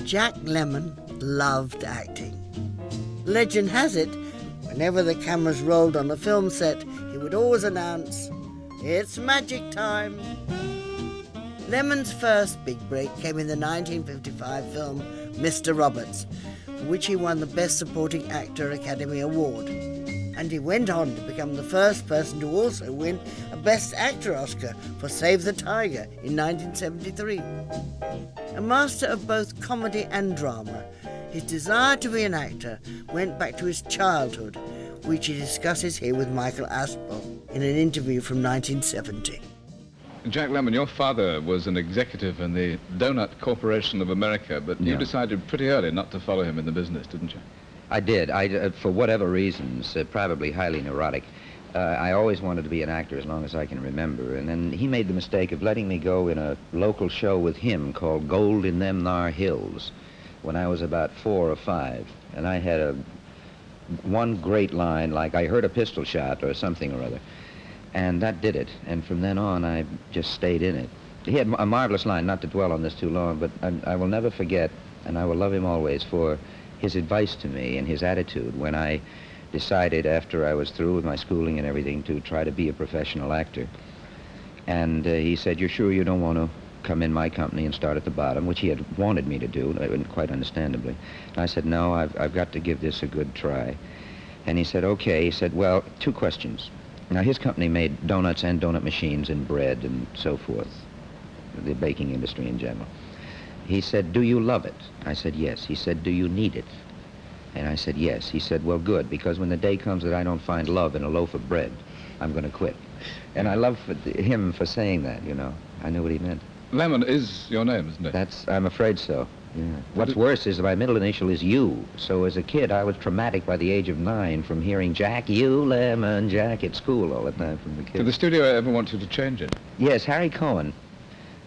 Jack Lemmon loved acting. Legend has it, whenever the cameras rolled on a film set, he would always announce, "It's magic time." Lemmon's first big break came in the 1955 film Mr. Roberts, for which he won the Best Supporting Actor Academy Award. And he went on to become the first person to also win a Best Actor Oscar for Save the Tiger in 1973. A master of both comedy and drama, his desire to be an actor went back to his childhood, which he discusses here with Michael Aspel in an interview from 1970. Jack Lemmon, your father was an executive in the Donut Corporation of America, but you decided pretty early not to follow him in the business, didn't you? I did. For whatever reasons, probably highly neurotic, I always wanted to be an actor as long as I can remember. And then he made the mistake of letting me go in a local show with him called Gold in Them Thar Hills when I was about 4 or 5. And I had one great line, like I heard a pistol shot or something or other. And that did it. And from then on, I just stayed in it. He had a marvelous line, not to dwell on this too long, but I will never forget, and I will love him always for his advice to me and his attitude when I decided after I was through with my schooling and everything to try to be a professional actor. And he said, "You're sure you don't want to come in my company and start at the bottom?" which he had wanted me to do, quite understandably. And I said, "No, I've got to give this a good try." And he said, "Okay." He said, "Well, 2 questions. Now, his company made donuts and donut machines and bread and so forth, the baking industry in general. He said, "Do you love it?" I said, "Yes." He said, "Do you need it?" And I said, "Yes." He said, "Well, good, because when the day comes that I don't find love in a loaf of bread, I'm going to quit." And I love him for saying that, you know. I knew what he meant. Lemmon is your name, isn't it? I'm afraid so. Yeah. What's worse is my middle initial is U. So as a kid, I was traumatic by the age of 9 from hearing Jack, you Lemmon, Jack at school all the time from the kids. Did the studio ever want you to change it? Yes, Harry Cohen,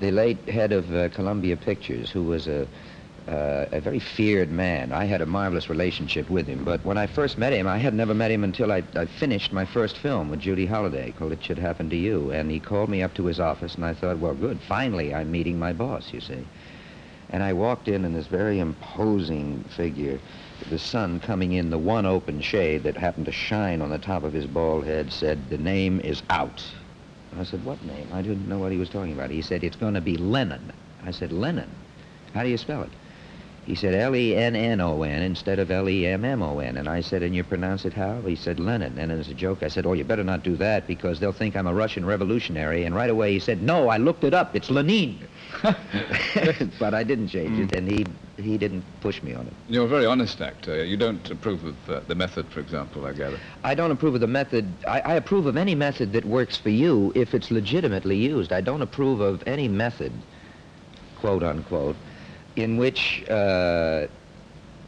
the late head of Columbia Pictures, who was a very feared man. I had a marvelous relationship with him, but when I first met him, I had never met him until I finished my first film with Judy Holliday called It Should Happen to You, and he called me up to his office, and I thought, well, good, finally I'm meeting my boss, you see. And I walked in, and this very imposing figure, the sun coming in the one open shade that happened to shine on the top of his bald head, said, "The name is out." I said, "What name?" I didn't know what he was talking about. He said, "It's going to be Lennon." I said, "Lennon? How do you spell it?" He said, Lennon instead of Lemmon. And I said, "And you pronounce it how?" He said, "Lennon." And as a joke, I said, "Oh, you better not do that because they'll think I'm a Russian revolutionary." And right away he said, "No, I looked it up. It's Lenin." But I didn't change it, and he didn't push me on it. You're a very honest actor. You don't approve of the method, for example, I gather. I don't approve of the method. I approve of any method that works for you if it's legitimately used. I don't approve of any method, quote unquote, in which the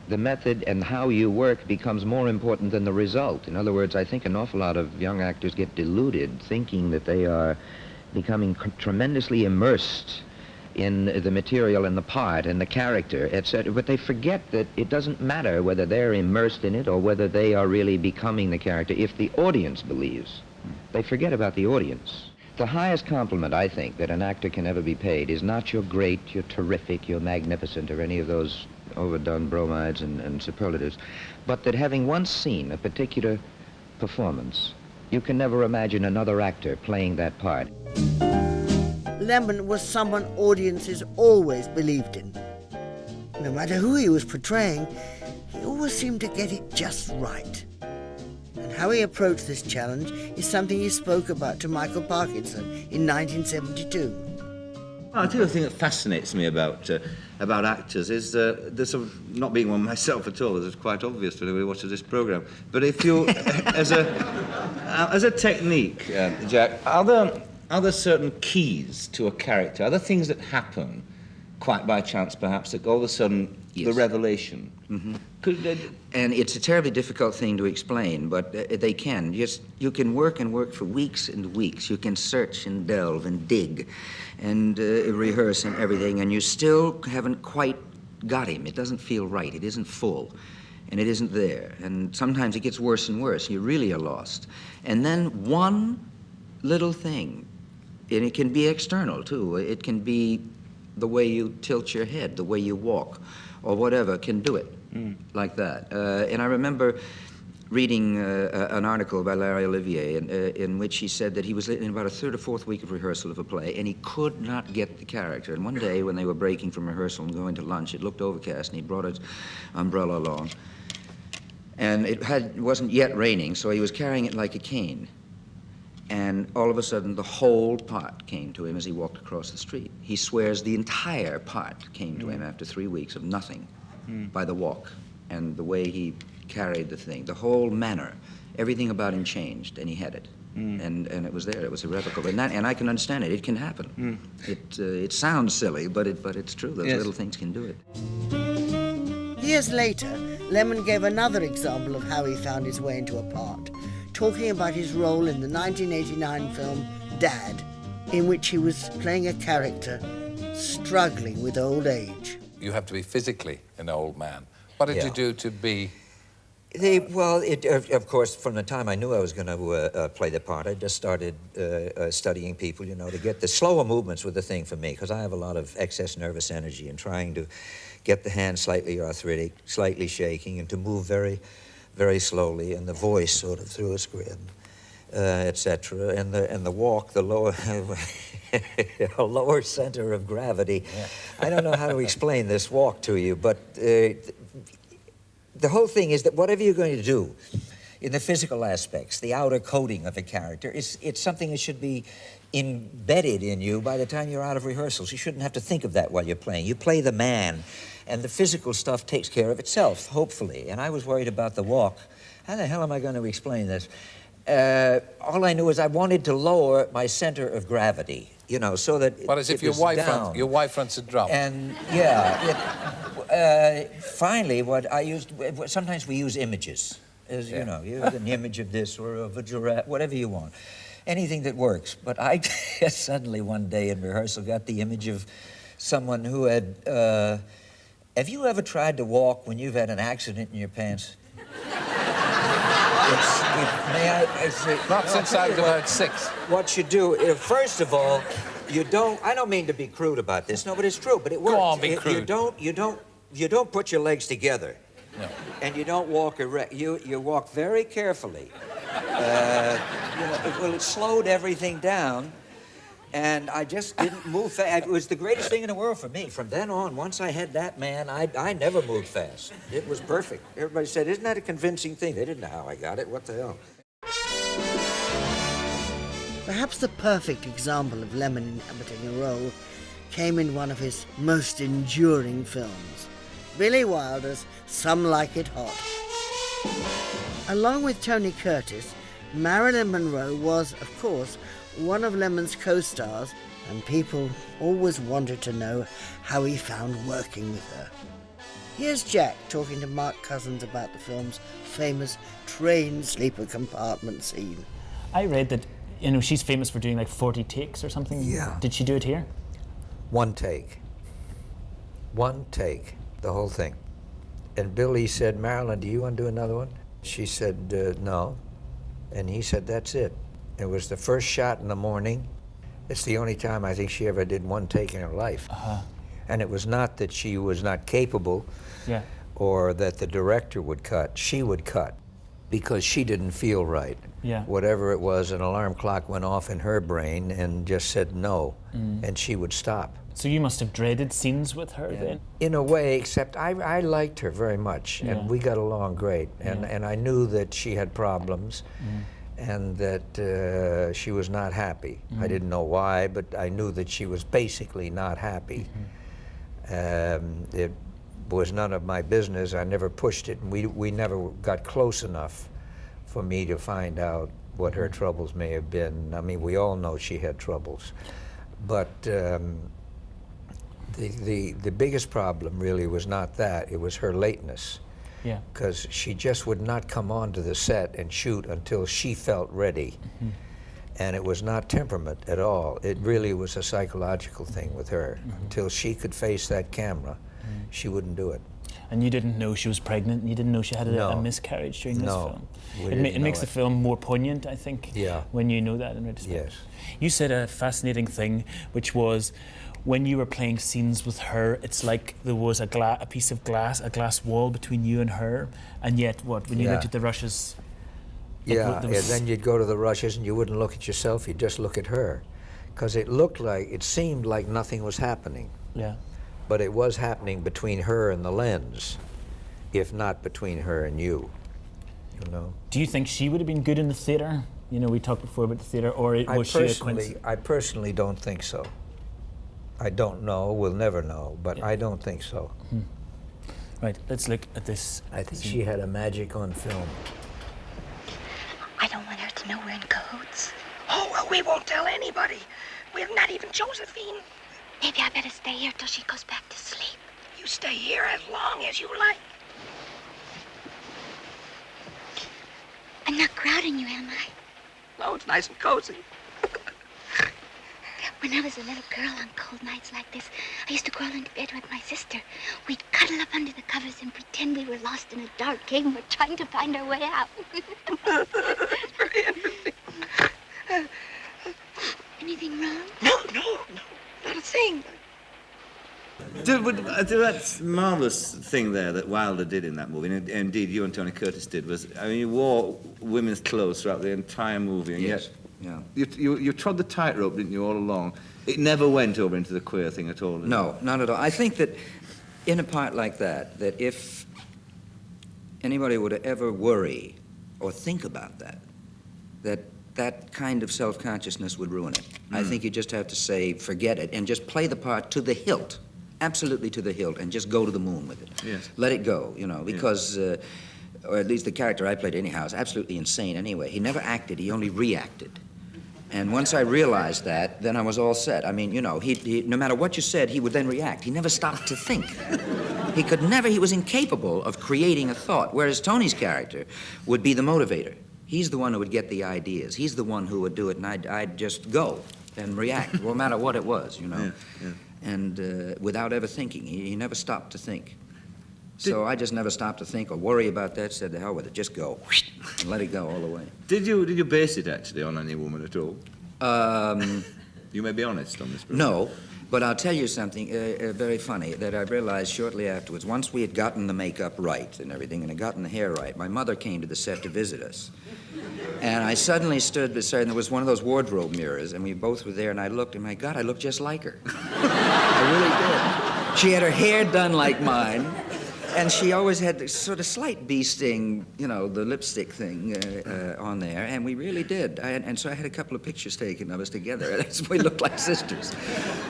method and how you work becomes more important than the result. In other words, I think an awful lot of young actors get deluded thinking that they are becoming tremendously immersed in the material and the part and the character, etc. But they forget that it doesn't matter whether they're immersed in it or whether they are really becoming the character if the audience believes. They forget about the audience. The highest compliment, I think, that an actor can ever be paid is not you're great, you're terrific, you're magnificent, or any of those overdone bromides and superlatives, but that having once seen a particular performance, you can never imagine another actor playing that part. Lemmon was someone audiences always believed in. No matter who he was portraying, he always seemed to get it just right. And how he approached this challenge is something he spoke about to Michael Parkinson in 1972. I think the thing that fascinates me about actors is the sort of, not being one myself at all, this is quite obvious to anybody who watches this programme, but if you, as a technique, Jack, are there certain keys to a character? Are there things that happen, quite by chance perhaps, that all of a sudden, the revelation? Mm-hmm. And it's a terribly difficult thing to explain, but they can. You can work and work for weeks and weeks. You can search and delve and dig and rehearse and everything, and you still haven't quite got him. It doesn't feel right. It isn't full, and it isn't there. And sometimes it gets worse and worse. You really are lost. And then one little thing, and it can be external, too. It can be the way you tilt your head, the way you walk, or whatever, can do it like that. And I remember reading an article by Larry Olivier in which he said that he was in about a third or fourth week of rehearsal of a play, and he could not get the character. And one day when they were breaking from rehearsal and going to lunch, it looked overcast, and he brought his umbrella along. And it wasn't yet raining, so he was carrying it like a cane. And all of a sudden, the whole part came to him as he walked across the street. He swears the entire part came to him after 3 weeks of nothing by the walk and the way he carried the thing. The whole manner, everything about him changed, and he had it. And it was there. It was irrevocable. And I can understand it. It can happen. It sounds silly, but it's true. Those little things can do it. Years later, Lemmon gave another example of how he found his way into a part, talking about his role in the 1989 film Dad, in which he was playing a character struggling with old age. You have to be physically an old man. What did you do to be... Of course, from the time I knew I was going to play the part, I just started studying people, you know, to get the slower movements were the thing for me, because I have a lot of excess nervous energy, and trying to get the hand slightly arthritic, slightly shaking, and to move very, very slowly, and the voice sort of through a grin, etc. And the walk, the lower, a lower center of gravity. Yeah. I don't know how to explain this walk to you, but the whole thing is that whatever you're going to do in the physical aspects, the outer coating of a character, it's something that should be embedded in you by the time you're out of rehearsals. You shouldn't have to think of that while you're playing. You play the man, and the physical stuff takes care of itself, hopefully. And I was worried about the walk. How the hell am I going to explain this? All I knew is I wanted to lower my center of gravity, you know, so that What as if your wife runs a drum. And, finally, what I used, sometimes we use images. As, you know, you have an image of this or of a giraffe, whatever you want. Anything that works. But I suddenly one day in rehearsal got the image of someone who had, have you ever tried to walk when you've had an accident in your pants? Not since I was about 6. What you do, first of all, you don't, I don't mean to be crude about this, no, but it's true, but it works. Go on, be crude. You don't put your legs together. No. And you don't walk erect. You walk very carefully. It slowed everything down, and I just didn't move fast. It was the greatest thing in the world for me. From then on, once I had that man, I never moved fast. It was perfect. Everybody said, isn't that a convincing thing? They didn't know how I got it. What the hell? Perhaps the perfect example of Lemmon inhabiting a role came in one of his most enduring films, Billy Wilder's Some Like It Hot. Along with Tony Curtis, Marilyn Monroe was, of course, one of Lemmon's co-stars, and people always wanted to know how he found working with her. Here's Jack talking to Mark Cousins about the film's famous train sleeper compartment scene. I read that, you know, she's famous for doing like 40 takes or something. Yeah. Did she do it here? One take, the whole thing. And Billy said, Marilyn, do you want to do another one? She said, no. And he said, that's it. It was the first shot in the morning. It's the only time I think she ever did one take in her life. And it was not that she was not capable or that the director would cut. She would cut because she didn't feel right. Yeah. Whatever it was, an alarm clock went off in her brain and just said no, and she would stop. So you must have dreaded scenes with her then? In a way, except I liked her very much, and we got along great. And I knew that she had problems, and that she was not happy. I didn't know why, but I knew that she was basically not happy. It was none of my business. I never pushed it, and we never got close enough for me to find out what her troubles may have been. I mean, we all know she had troubles, but the biggest problem really was not that, it was her lateness. Yeah. Because she just would not come onto the set and shoot until she felt ready. And it was not temperament at all. It really was a psychological thing with her. Until she could face that camera, she wouldn't do it. And you didn't know she was pregnant, and you didn't know she had a miscarriage during this film. It makes the film more poignant, I think, when you know that in retrospect. Yes. You said a fascinating thing, which was when you were playing scenes with her, it's like there was a piece of glass, a glass wall between you and her, and yet when you looked at the rushes... Yeah, and then you'd go to the rushes and you wouldn't look at yourself, you'd just look at her. Because it seemed like nothing was happening. Yeah. But it was happening between her and the lens, if not between her and you know. Do you think she would have been good in the theatre? You know, we talked before about the theatre, or was she a coincidence? I personally don't think so. I don't know, we'll never know, but I don't think so. Right, let's look at this. I think she had a magic on film. I don't want her to know we're in cahoots. Oh, well, we won't tell anybody. We're not even Josephine. Maybe I better stay here till she goes back to sleep. You stay here as long as you like. I'm not crowding you, am I? No, it's nice and cozy. When I was a little girl on cold nights like this, I used to crawl into bed with my sister. We'd cuddle up under the covers and pretend we were lost in a dark cave and were trying to find our way out. Very interesting. Anything wrong? No, not a thing. That marvellous thing there that Wilder did in that movie, and indeed you and Tony Curtis did, was, I mean, you wore women's clothes throughout the entire movie, and Yes. yet you trod the tightrope, didn't you, all along? It never went over into the queer thing at all, did No, it? not at all. I think that in a part like that if anybody would ever worry or think about that kind of self-consciousness would ruin it. I think you just have to say, forget it, and just play the part to the hilt, absolutely to the hilt, and just go to the moon with it. Yes. Let it go, you know, because, or at least the character I played anyhow, is absolutely insane anyway. He never acted, he only reacted. And once I realized that, then I was all set. I mean, you know, he no matter what you said, he would then react. He never stopped to think. He was incapable of creating a thought, whereas Tony's character would be the motivator. He's the one who would get the ideas. He's the one who would do it, and I'd just go and react, no matter what it was, you know. Yeah. And without ever thinking. He never stopped to think. So I just never stopped to think or worry about that, said, the hell with it, just go, and let it go all the way. Did you base it, actually, on any woman at all? You may be honest on this. No, but I'll tell you something very funny that I realized shortly afterwards. Once we had gotten the makeup right and everything, and had gotten the hair right, my mother came to the set to visit us. And I suddenly stood beside, and there was one of those wardrobe mirrors, and we both were there, and I looked, and my God, I looked just like her. I really did. She had her hair done like mine, and she always had this sort of slight bee sting, you know, the lipstick thing on there, and we really did. And so I had a couple of pictures taken of us together, and we looked like sisters.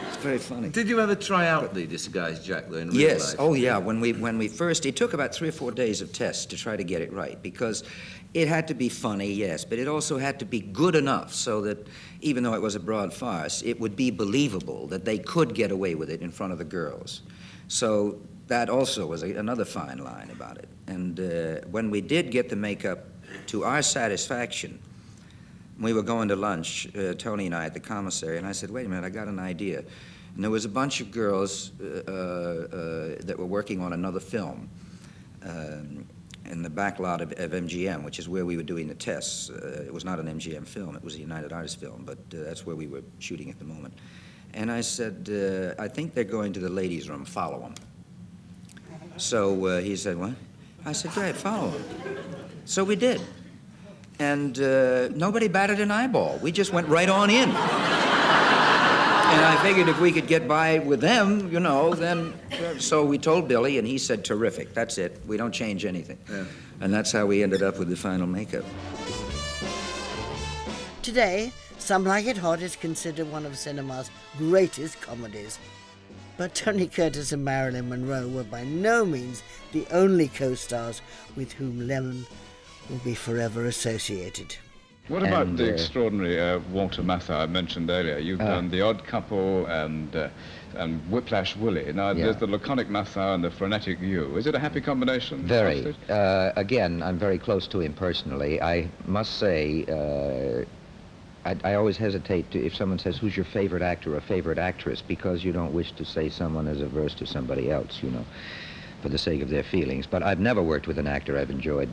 It's very funny. Did you ever try out the disguised Jack, though, in real Yes. life? Oh, yeah. When we first, it took about 3 or 4 days of tests to try to get it right, because it had to be funny, yes, but it also had to be good enough so that even though it was a broad farce, it would be believable that they could get away with it in front of the girls. So that also was another fine line about it. And when we did get the makeup to our satisfaction, we were going to lunch, Tony and I, at the commissary, and I said, wait a minute, I got an idea. And there was a bunch of girls that were working on another film in the back lot of MGM, which is where we were doing the tests. It was not an MGM film, it was a United Artists film, but that's where we were shooting at the moment. And I said, I think they're going to the ladies' room, follow them. So he said, what? I said, great, follow them. So we did. And nobody batted an eyeball. We just went right on in. And I figured if we could get by with them, you know, then... So we told Billy, and he said, terrific, that's it. We don't change anything. Yeah. And that's how we ended up with the final makeup. Today, Some Like It Hot is considered one of cinema's greatest comedies. But Tony Curtis and Marilyn Monroe were by no means the only co-stars with whom Lemmon will be forever associated. What about the extraordinary Walter Matthau I mentioned earlier? You've done The Odd Couple and Whiplash Willie. Now, there's the laconic Matthau and the frenetic you. Is it a happy combination? Very. Again, I'm very close to him personally. I must say, I always hesitate if someone says, who's your favorite actor or favorite actress, because you don't wish to say someone is averse to somebody else, you know, for the sake of their feelings. But I've never worked with an actor I've enjoyed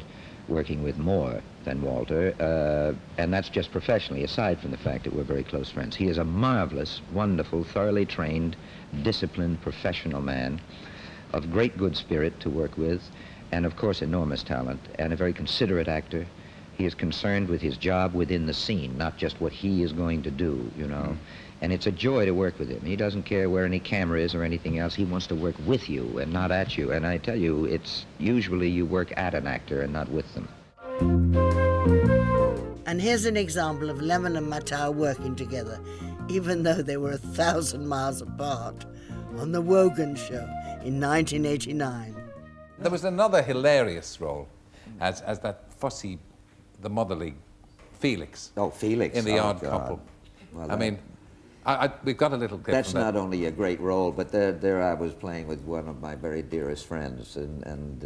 working with more than Walter, and that's just professionally, aside from the fact that we're very close friends. He is a marvelous, wonderful, thoroughly trained, disciplined, professional man of great good spirit to work with, and of course enormous talent, and a very considerate actor. He is concerned with his job within the scene, not just what he is going to do, you know. And it's a joy to work with him. He doesn't care where any camera is or anything else. He wants to work with you and not at you. And I tell you, it's usually you work at an actor and not with them. And here's an example of Lemmon and Matthau working together, even though they were 1,000 miles apart, on The Wogan Show in 1989. There was another hilarious role as that fussy, the motherly Felix. Oh, Felix. In The Odd God. Couple. Well, I mean, we've got a little clip that's from that. not only a great role, but there I was playing with one of my very dearest friends, and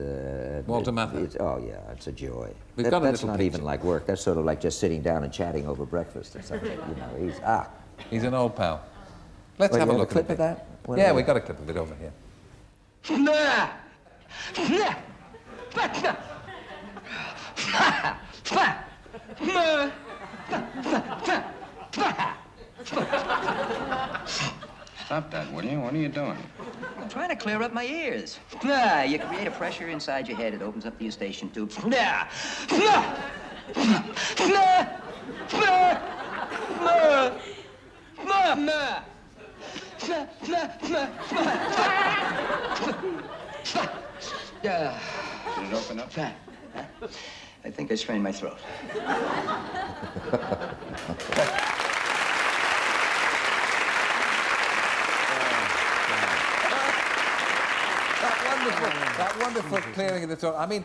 Walter Matthau. Oh yeah, it's a joy. We've got a that's little not picture. even like work. That's sort of like just sitting down and chatting over breakfast or something. You know, He's an old pal. Let's Wait, have a you look a clip at of that? What Yeah, is we it? got a clip of it over here. Stop that, will you? What are you doing? I'm trying to clear up my ears. You create a pressure inside your head. It opens up the eustachian tube. Did it open up? I think I strained my throat. That wonderful clearing of the throat. I mean,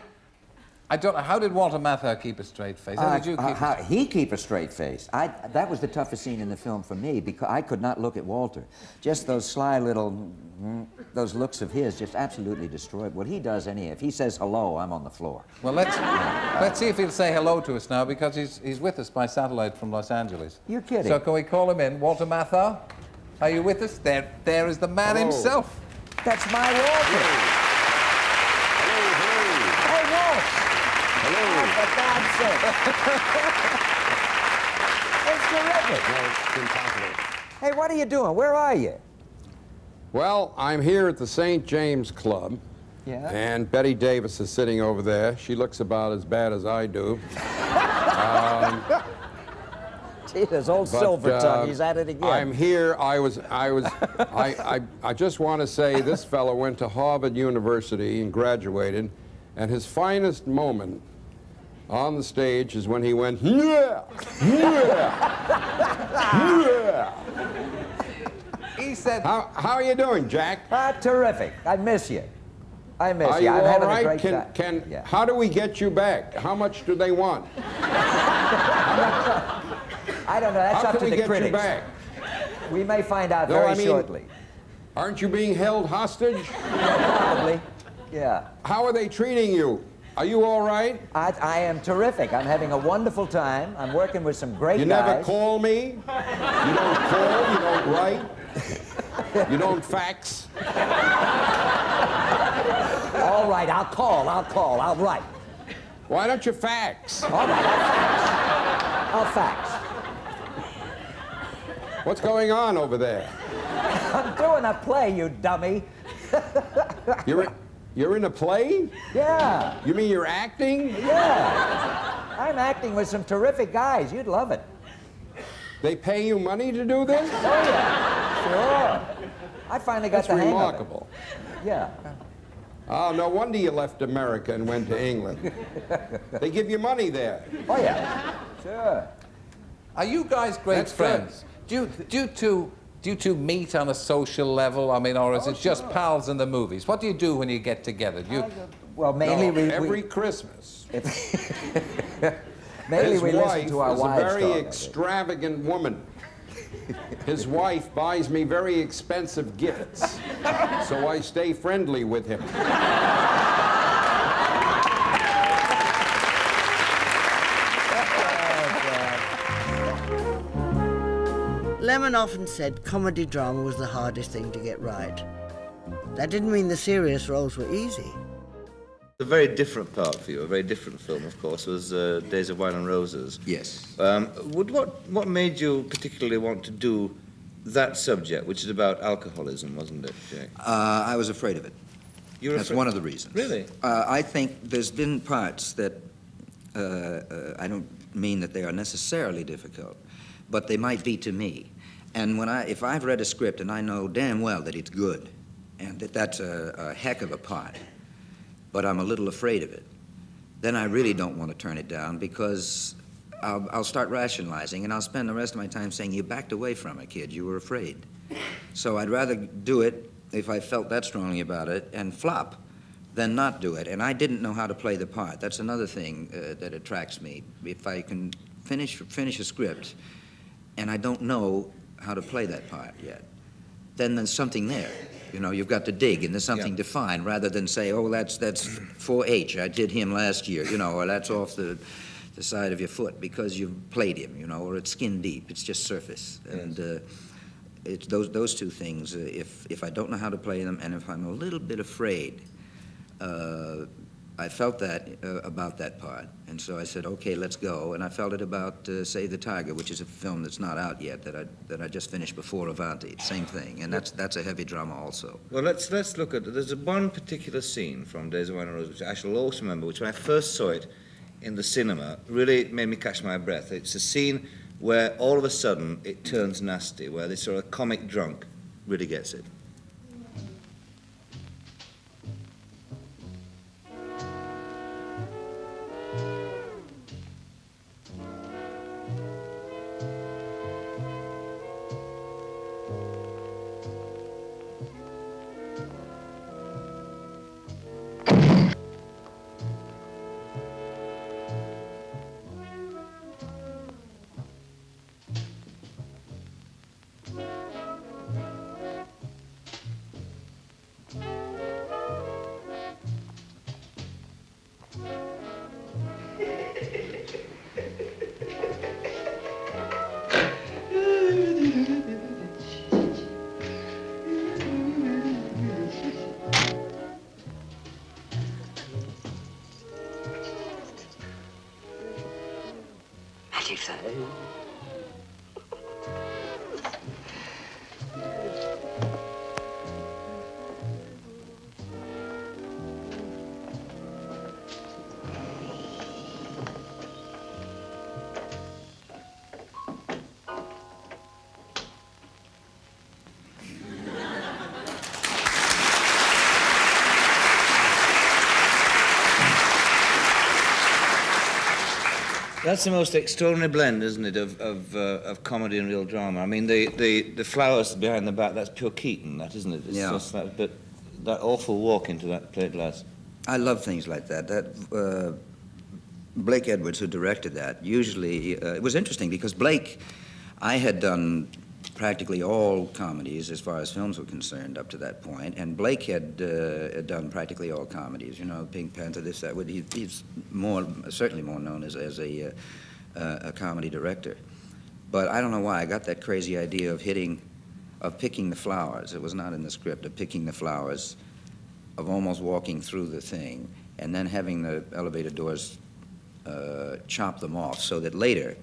I don't know, how did Walter Matthau keep a straight face? How did you keep a He keep a straight face. That was the toughest scene in the film for me because I could not look at Walter. Just those sly little, those looks of his just absolutely destroyed what he does. If he says hello, I'm on the floor. Well, let's see if he'll say hello to us now, because he's with us by satellite from Los Angeles. You're kidding. So can we call him in? Walter Matthau, are you with us? There is the man himself. That's my Walter. Hello. For God's sake. It's terrific. Hey, what are you doing? Where are you? Well, I'm here at the St. James Club. Yeah? And Betty Davis is sitting over there. She looks about as bad as I do. Gee, there's old Silvertongue. He's at it again. I'm here. I just want to say this fellow went to Harvard University and graduated, and his finest moment on the stage is when he went, yeah, yeah, yeah. He said, how are you doing, Jack? Terrific. I miss you. I miss Are you. you I'm all having right? a great time. Yeah. How do we get you back? How much do they want? I don't know. That's How up can to we the get critics. you back? We may find out No, very I mean, shortly. Aren't you being held hostage? Probably. Yeah. How are they treating you? Are you all right? I am terrific. I'm having a wonderful time. I'm working with some great You guys. never call me? You don't call? You don't write? You don't fax? All right, I'll call. I'll write. Why don't you fax? All right, I'll fax. What's going on over there? I'm doing a play, you dummy. You're in a play? Yeah. You mean you're acting? Yeah. I'm acting with some terrific guys. You'd love it. They pay you money to do this? Oh, yeah. Sure. I finally got That's the hang remarkable. of it. Yeah. Oh, no wonder you left America and went to England. They give you money there. Oh, yeah. Sure. are you guys great That's friends? Do you two meet on a social level? I mean, or is it just pals in the movies? What do you do when you get together? Do you... Well, mainly every Christmas. Mainly His we wife listen to our is wives a very talk, extravagant woman. His wife buys me very expensive gifts, so I stay friendly with him. Lemmon often said comedy drama was the hardest thing to get right. That didn't mean the serious roles were easy. A very different part for you, a very different film, of course, was Days of Wine and Roses. Yes. What made you particularly want to do that subject, which is about alcoholism, wasn't it, Jack? I was afraid of it. That's one of the reasons. Really? I think there's been parts that I don't mean that they are necessarily difficult, but they might be to me. And if I've read a script and I know damn well that it's good and that that's a heck of a part, but I'm a little afraid of it, then I really don't want to turn it down, because I'll start rationalizing and I'll spend the rest of my time saying, you backed away from it, kid, you were afraid. So I'd rather do it if I felt that strongly about it and flop than not do it. And I didn't know how to play the part. That's another thing that attracts me. If I can finish a script and I don't know how to play that part yet, then there's something there. You know, you've got to dig, and there's something defined, rather than say, oh, that's 4H, I did him last year, you know, or that's off the side of your foot because you've played him, you know, or it's skin deep, it's just surface. Yes. And it's those two things. If I don't know how to play them, and if I'm a little bit afraid, I felt that about that part, and so I said, okay, let's go. And I felt it about Save the Tiger, which is a film that's not out yet, that I just finished before Avanti. Same thing, and that's a heavy drama also. Well, let's look at. There's one particular scene from Days of Wine and Roses, which I shall always remember, which when I first saw it in the cinema really made me catch my breath. It's a scene where all of a sudden it turns nasty, where this sort of comic drunk really gets it. That's the most extraordinary blend, isn't it, of comedy and real drama. I mean, the flowers behind the back, that's pure Keaton, that, isn't it? It's just but that awful walk into that plate glass. I love things like that. Blake Edwards, who directed that, usually, it was interesting because Blake, I had done practically all comedies as far as films were concerned up to that point, and Blake had done practically all comedies, you know, Pink Panther, this, that. He's certainly more known as a comedy director. But I don't know why I got that crazy idea of picking the flowers. It was not in the script, of picking the flowers, of almost walking through the thing, and then having the elevator doors chop them off, so that later,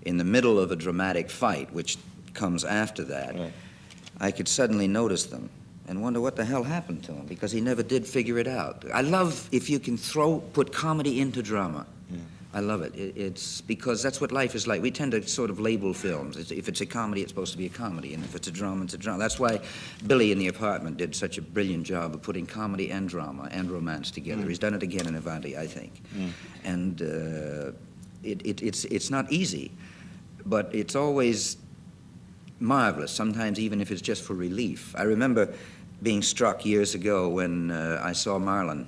in the middle of a dramatic fight, which comes after that, right, I could suddenly notice them and wonder what the hell happened to him, because he never did figure it out. I love if you can put comedy into drama. Yeah. I love it. It's because that's what life is like. We tend to sort of label films. If it's a comedy, it's supposed to be a comedy, and if it's a drama, it's a drama. That's why Billy in The Apartment did such a brilliant job of putting comedy and drama and romance together. He's done it again in Avanti, I think. And it's not easy, but it's always marvelous, sometimes even if it's just for relief. I remember being struck years ago when I saw Marlon,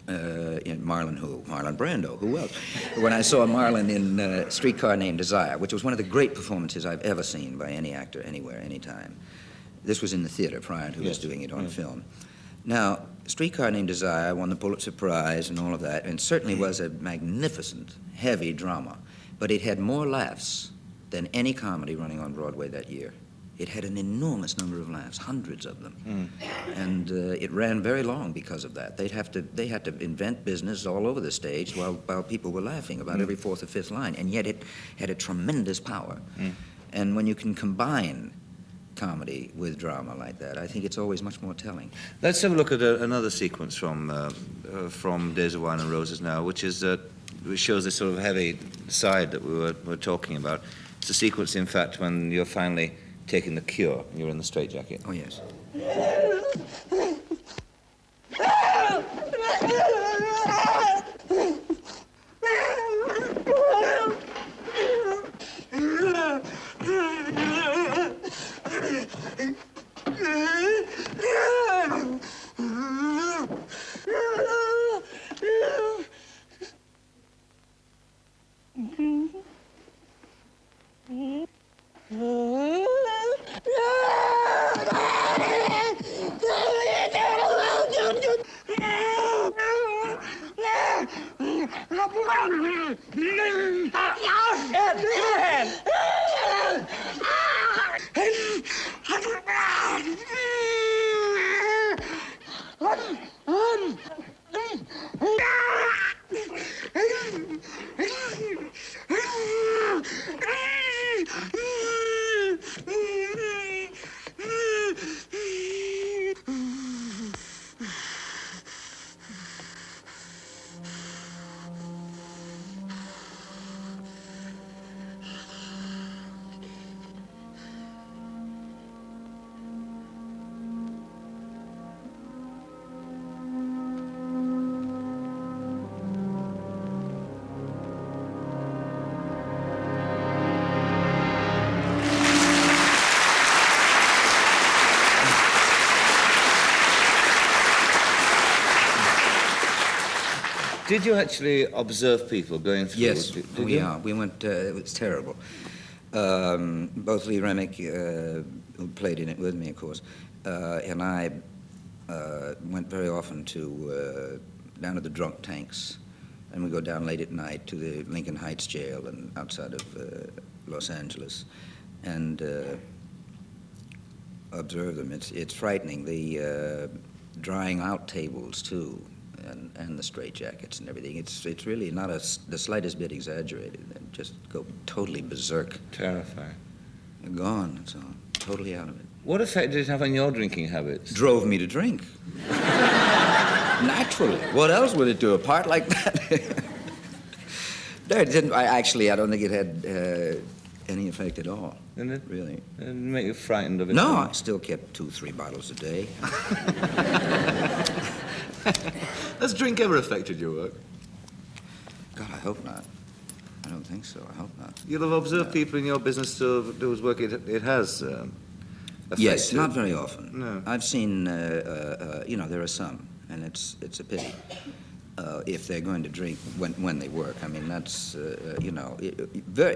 Marlon Brando, who else? When I saw Marlon in Streetcar Named Desire, which was one of the great performances I've ever seen by any actor, anywhere, anytime. This was in the theater prior to us doing it on film. Now, Streetcar Named Desire won the Pulitzer Prize and all of that, and certainly was a magnificent, heavy drama, but it had more laughs than any comedy running on Broadway that year. It had an enormous number of laughs, hundreds of them. And it ran very long because of that. They had to invent business all over the stage while people were laughing about every fourth or fifth line, and yet it had a tremendous power. And when you can combine comedy with drama like that, I think it's always much more telling. Let's have a look at another sequence from Days of Wine and Roses now, which shows this sort of heavy side that we were talking about. It's a sequence, in fact, when you're finally taking the cure, and you're in the straitjacket. Oh, yes. Did you actually observe people going through? Yes, Did we you? are. We went, it was terrible. Both Lee Remick, who played in it with me, of course, and I went very often down to the drunk tanks, and we go down late at night to the Lincoln Heights jail and outside of Los Angeles, and observe them. It's frightening. The drying out tables, too. And the straitjackets and everything. It's really not the slightest bit exaggerated. They just go totally berserk. Terrifying. They're gone, so totally out of it. What effect did it have on your drinking habits? Drove me to drink. Naturally. What else would it do? A part like that? No, it didn't. I don't think it had any effect at all. Didn't it? Really. It didn't make you frightened of it? No, I still kept 2-3 bottles a day. Has drink ever affected your work? God, I hope not. I don't think so. I hope not. You'll have observed people in your business whose work it has affected. Yes, not very often. No. I've seen, there are some, and it's a pity. If they're going to drink when they work. I mean, that's,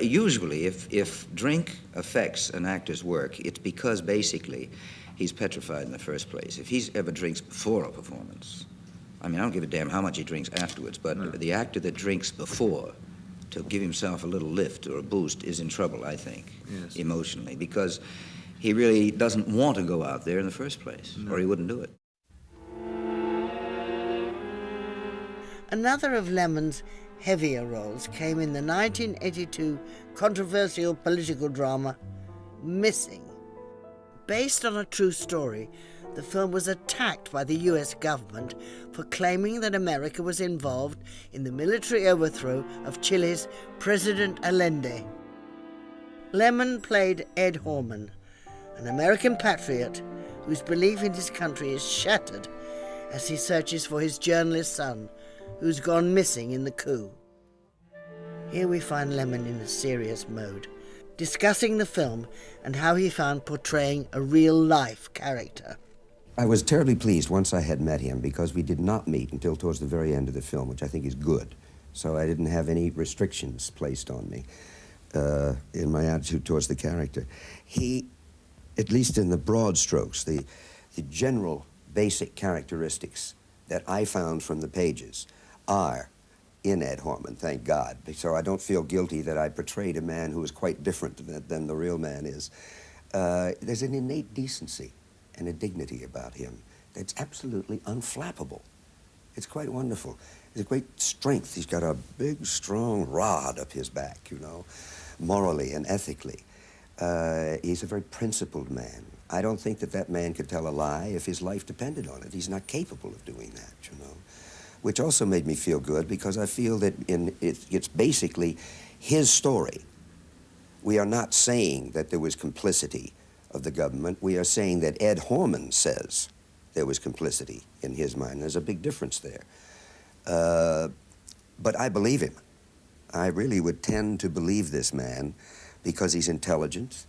usually if drink affects an actor's work, it's because basically he's petrified in the first place. If he ever drinks before a performance, I mean, I don't give a damn how much he drinks afterwards, but the actor that drinks before to give himself a little lift or a boost is in trouble, I think, emotionally, because he really doesn't want to go out there in the first place, or he wouldn't do it. Another of Lemmon's heavier roles came in the 1982 controversial political drama, Missing. Based on a true story, the film was attacked by the US government for claiming that America was involved in the military overthrow of Chile's President Allende. Lemmon played Ed Horman, an American patriot whose belief in his country is shattered as he searches for his journalist son, who's gone missing in the coup. Here we find Lemmon in a serious mode, discussing the film and how he found portraying a real-life character. I was terribly pleased once I had met him, because we did not meet until towards the very end of the film, which I think is good. So I didn't have any restrictions placed on me in my attitude towards the character. He, at least in the broad strokes, the general basic characteristics that I found from the pages are in Ed Horman, thank God. So I don't feel guilty that I portrayed a man who is quite different than the real man is. there's an innate decency and a dignity about him that's absolutely unflappable. It's quite wonderful. There's a great strength. He's got a big, strong rod up his back, you know, morally and ethically. He's a very principled man. I don't think that that man could tell a lie if his life depended on it. He's not capable of doing that, you know. Which also made me feel good because I feel that it's basically his story. We are not saying that there was complicity of the government. We are saying that Ed Horman says there was complicity in his mind. There's a big difference there. But I believe him. I really would tend to believe this man because he's intelligent,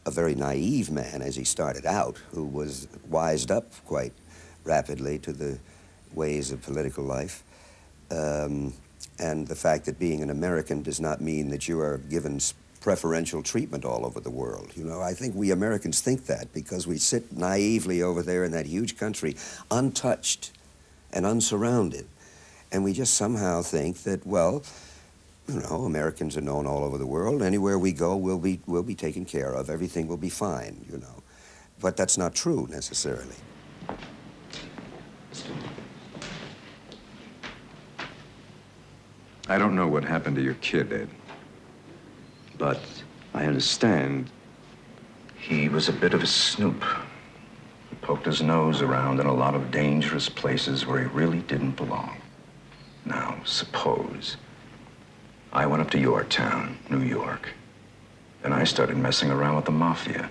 a very naive man as he started out, who was wised up quite rapidly to the ways of political life. And the fact that being an American does not mean that you are given preferential treatment all over the world. You know, I think we Americans think that because we sit naively over there in that huge country, untouched and unsurrounded. And we just somehow think that, well, you know, Americans are known all over the world. Anywhere we go, we'll be taken care of. Everything will be fine, you know. But that's not true, necessarily. I don't know what happened to your kid, Ed. But I understand he was a bit of a snoop. He poked his nose around in a lot of dangerous places where he really didn't belong. Now, suppose I went up to your town, New York, and I started messing around with the mafia.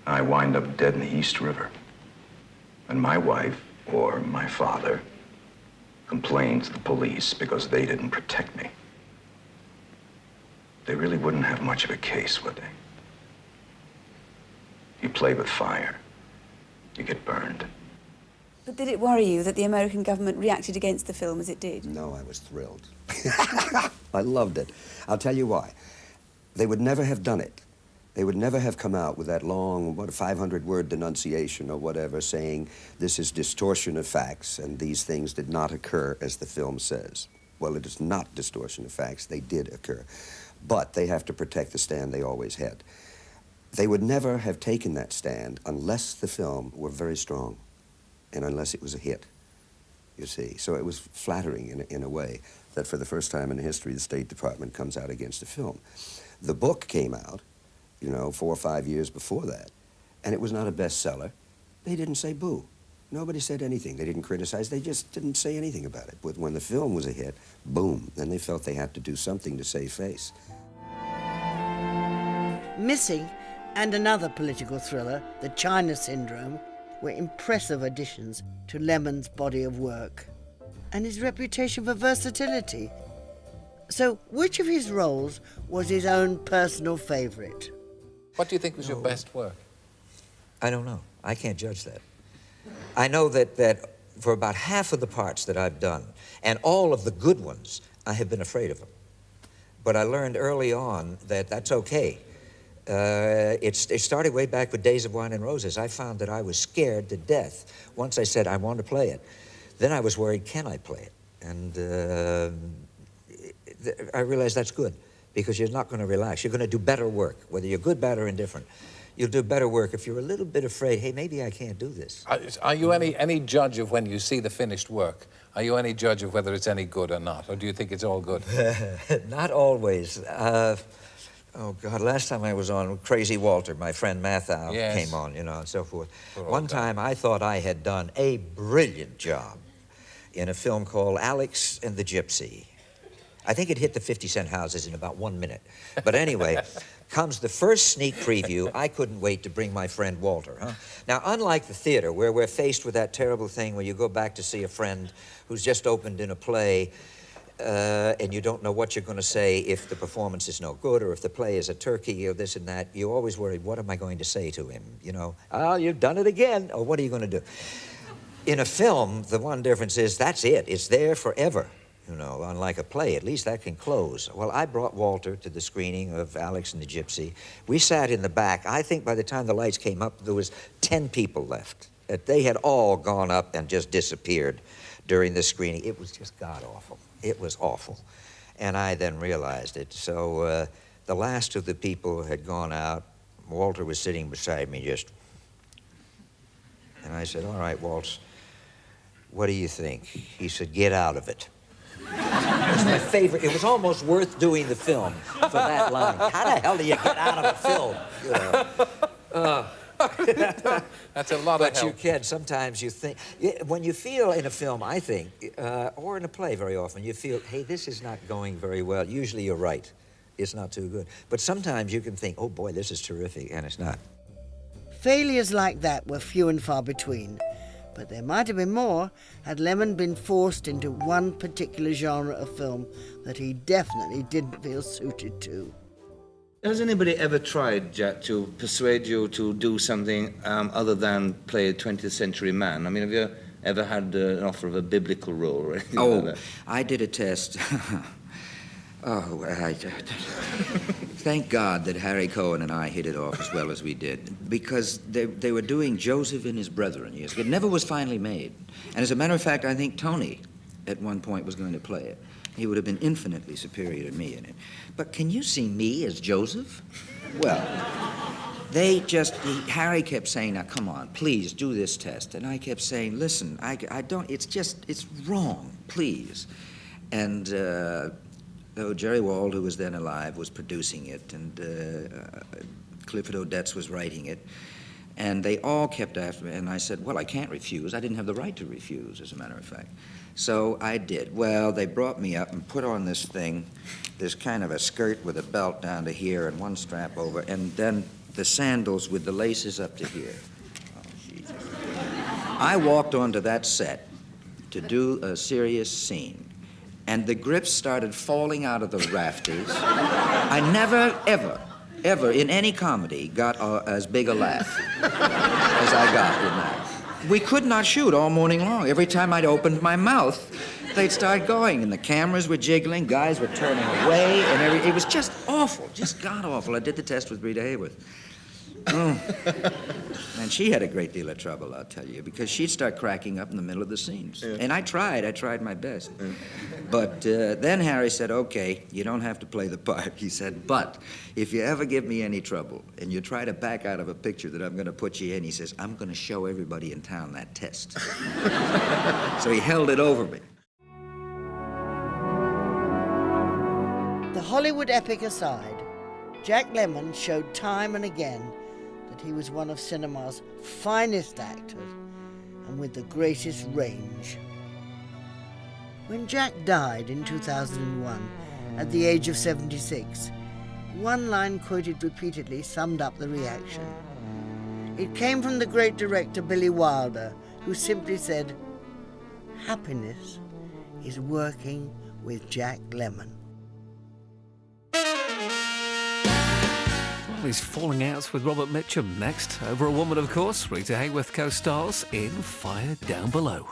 I wind up dead in the East River. And my wife, or my father, complained to the police because they didn't protect me. They really wouldn't have much of a case, would they? You play with fire, you get burned. But did it worry you that the American government reacted against the film as it did? No, I was thrilled. I loved it. I'll tell you why. They would never have done it. They would never have come out with that long, 500-word denunciation or whatever, saying this is distortion of facts and these things did not occur as the film says. Well, it is not distortion of facts. They did occur. But they have to protect the stand they always had. They would never have taken that stand unless the film were very strong and unless it was a hit, you see. So it was flattering in a way that for the first time in history, the State Department comes out against a film. The book came out, you know, 4 or 5 years before that, and it was not a bestseller. They didn't say boo. Nobody said anything. They didn't criticize. They just didn't say anything about it. But when the film was a hit, boom, then they felt they had to do something to save face. Missing and another political thriller, The China Syndrome, were impressive additions to Lemmon's body of work and his reputation for versatility. So, which of his roles was his own personal favourite? What do you think was your best work? I don't know. I can't judge that. I know that for about half of the parts that I've done, and all of the good ones, I have been afraid of them. But I learned early on that that's okay. It started way back with Days of Wine and Roses. I found that I was scared to death once I said I want to play it. Then I was worried, can I play it? And I realized that's good because you're not going to relax. You're going to do better work, whether you're good, bad, or indifferent. You'll do better work if you're a little bit afraid, hey, maybe I can't do this. Are you any judge of when you see the finished work? Are you any judge of whether it's any good or not? Or do you think it's all good? Not always. Oh, God, last time I was on, Crazy Walter, my friend Mathau, came on, you know, and so forth. One time I thought I had done a brilliant job in a film called Alex and the Gypsy. I think it hit the 50-cent houses in about 1 minute. But anyway, comes the first sneak preview. I couldn't wait to bring my friend Walter, huh? Now, unlike the theater, where we're faced with that terrible thing where you go back to see a friend who's just opened in a play, and you don't know what you're going to say if the performance is no good or if the play is a turkey or this and that. You always worry, what am I going to say to him? You know, oh, you've done it again. Or what are you going to do? In a film, the one difference is that's it. It's there forever. You know, unlike a play, at least that can close. Well, I brought Walter to the screening of Alex and the Gypsy. We sat in the back. I think by the time the lights came up, there was 10 people left. They had all gone up and just disappeared during the screening. It was just god-awful. It was awful. And I then realized it. So the last of the people had gone out. Walter was sitting beside me just... And I said, all right, Waltz, what do you think? He said, get out of it. It was my favorite. It was almost worth doing the film for that line. How the hell do you get out of a film? You know? That's a lot of help. But you can. Sometimes you think... When you feel in a film, I think, or in a play very often, you feel, hey, this is not going very well. Usually you're right. It's not too good. But sometimes you can think, oh, boy, this is terrific, and it's not. Failures like that were few and far between, but there might have been more had Lemmon been forced into one particular genre of film that he definitely didn't feel suited to. Has anybody ever tried, Jack, to persuade you to do something other than play a 20th century man? I mean, have you ever had an offer of a biblical role or anything like that? I did a test. Thank God that Harry Cohen and I hit it off as well as we did, because they were doing Joseph and His Brethren years ago. It never was finally made. And as a matter of fact, I think Tony at one point was going to play it. He would have been infinitely superior to me in it. But can you see me as Joseph? Well, Harry kept saying, now, come on, please do this test. And I kept saying, listen, I don't, it's wrong, please. And though Jerry Wald, who was then alive, was producing it, and Clifford Odets was writing it, and they all kept after me, and I said, well, I can't refuse. I didn't have the right to refuse, as a matter of fact. So I did. Well, they brought me up and put on this thing, this kind of a skirt with a belt down to here and one strap over, and then the sandals with the laces up to here. Oh, Jesus. I walked onto that set to do a serious scene, and the grips started falling out of the rafters. I never, ever in any comedy got as big a laugh as I got in that. We could not shoot all morning long. Every time I'd opened my mouth, they'd start going, and the cameras were jiggling, guys were turning away, and it was just awful, just god-awful. I did the test with Rita Hayworth. And she had a great deal of trouble, I'll tell you, because she'd start cracking up in the middle of the scenes. Yeah. And I tried my best. Yeah. But then Harry said, okay, you don't have to play the part. He said, but if you ever give me any trouble and you try to back out of a picture that I'm going to put you in, he says, I'm going to show everybody in town that test. So he held it over me. The Hollywood epic aside, Jack Lemmon showed time and again that he was one of cinema's finest actors and with the greatest range. When Jack died in 2001 at the age of 76, one line quoted repeatedly summed up the reaction. It came from the great director Billy Wilder, who simply said, "Happiness is working with Jack Lemmon." He's falling out with Robert Mitchum next. Over a Woman, of course. Rita Hayworth co-stars in Fire Down Below.